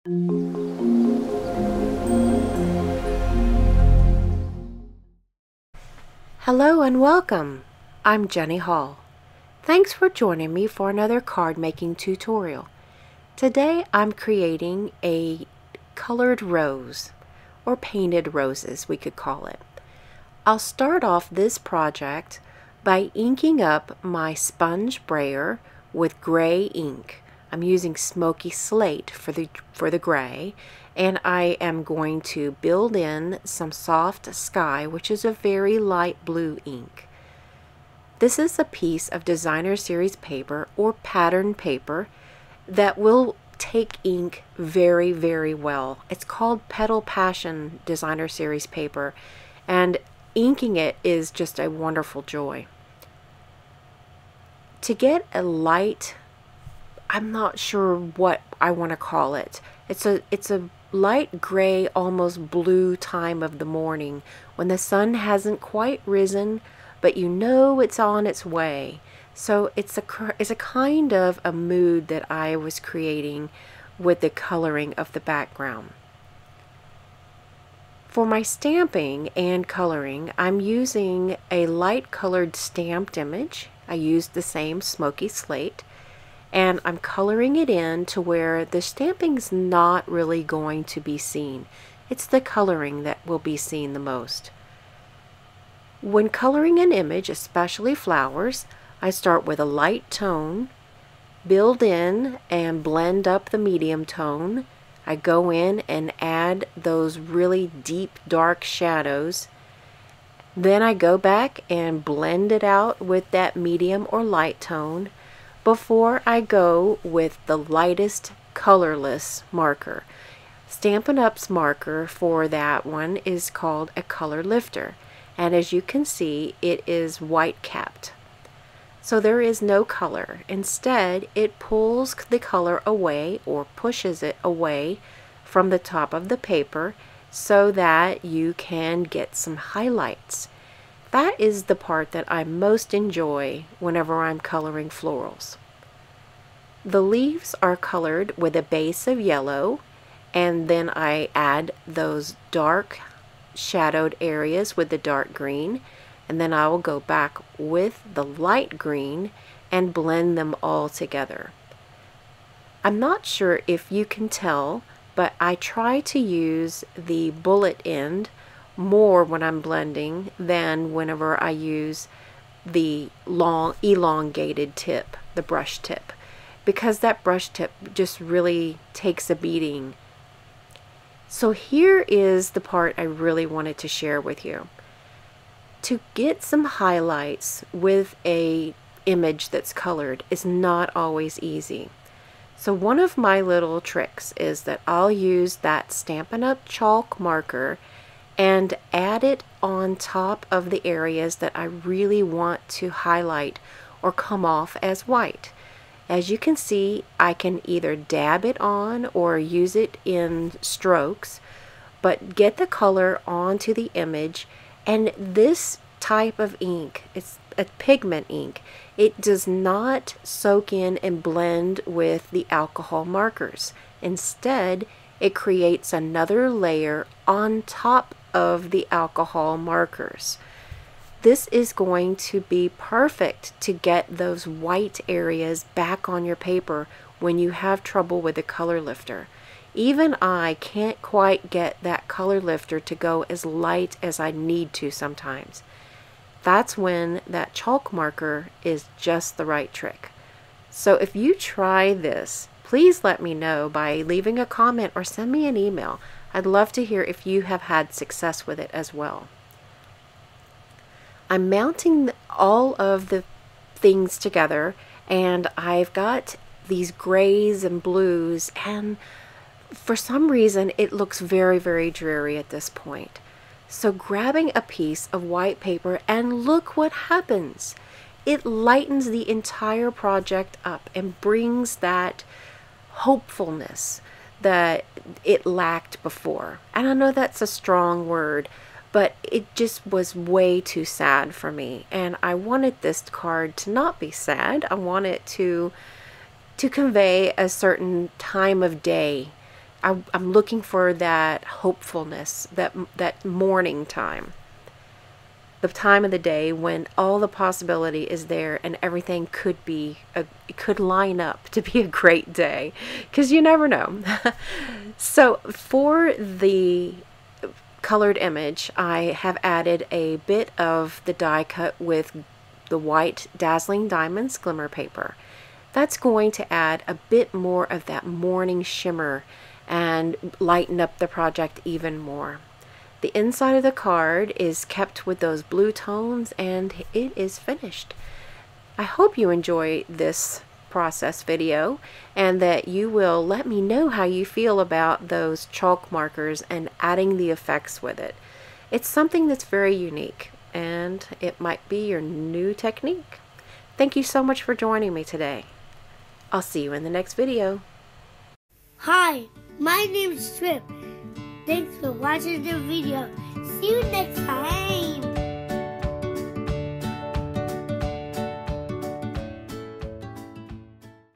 Hello and welcome. I'm Jenny Hall. Thanks for joining me for another card making tutorial. Today I'm creating a colored rose, or painted roses we could call it. I'll start off this project by inking up my sponge brayer with gray ink. I'm using Smoky Slate for the gray, and I am going to build in some soft sky, which is a very light blue ink. This is a piece of designer series paper or pattern paper that will take ink very, very well. It's called Petal Passion designer series paper, and inking it is just a wonderful joy. To get a light, I'm not sure what I want to call it. It's a light gray, almost blue time of the morning when the sun hasn't quite risen, but you know it's on its way. So it's a kind of a mood that I was creating with the coloring of the background. For my stamping and coloring, I'm using a light colored stamped image. I used the same Smoky Slate, and I'm coloring it in to where the stamping's not really going to be seen. It's the coloring that will be seen the most. When coloring an image, especially flowers, I start with a light tone, build in and blend up the medium tone. I go in and add those really deep dark shadows. Then I go back and blend it out with that medium or light tone before I go with the lightest colorless marker. Stampin' Up's marker for that one is called a color lifter, and as you can see, it is white capped. So there is no color. Instead, it pulls the color away or pushes it away from the top of the paper so that you can get some highlights. That is the part that I most enjoy whenever I'm coloring florals. The leaves are colored with a base of yellow, and then I add those dark shadowed areas with the dark green, and then I will go back with the light green and blend them all together. I'm not sure if you can tell, but I try to use the bullet end more when I'm blending than whenever I use the long elongated tip, the brush tip, because that brush tip just really takes a beating. So here is the part I really wanted to share with you. To get some highlights with a image that's colored is not always easy. So one of my little tricks is that I'll use that Stampin' Up chalk marker and add it on top of the areas that I really want to highlight or come off as white. As you can see, I can either dab it on or use it in strokes, but get the color onto the image. And this type of ink, it's a pigment ink, it does not soak in and blend with the alcohol markers. Instead, it creates another layer on top of the alcohol markers. This is going to be perfect to get those white areas back on your paper when you have trouble with the color lifter. Even I can't quite get that color lifter to go as light as I need to sometimes. That's when that chalk marker is just the right trick. So if you try this, please let me know by leaving a comment or send me an email. I'd love to hear if you have had success with it as well. I'm mounting all of the things together, and I've got these grays and blues, and for some reason it looks very, very dreary at this point. So grabbing a piece of white paper, and look what happens. It lightens the entire project up and brings that hopefulness that it lacked before. And I know that's a strong word, but it just was way too sad for me. And I wanted this card to not be sad. I want it to convey a certain time of day I'm looking for that hopefulness, that morning time. The time of the day when all the possibility is there and everything could line up to be a great day, because you never know. So for the colored image, I have added a bit of the die cut with the white Dazzling Diamonds Glimmer paper. That's going to add a bit more of that morning shimmer and lighten up the project even more. The inside of the card is kept with those blue tones, and it is finished. I hope you enjoy this process video and that you will let me know how you feel about those chalk markers and adding the effects with it. It's something that's very unique, and it might be your new technique. Thank you so much for joining me today. I'll see you in the next video. Hi, my name is Trip. Thanks for watching the video. See you next time.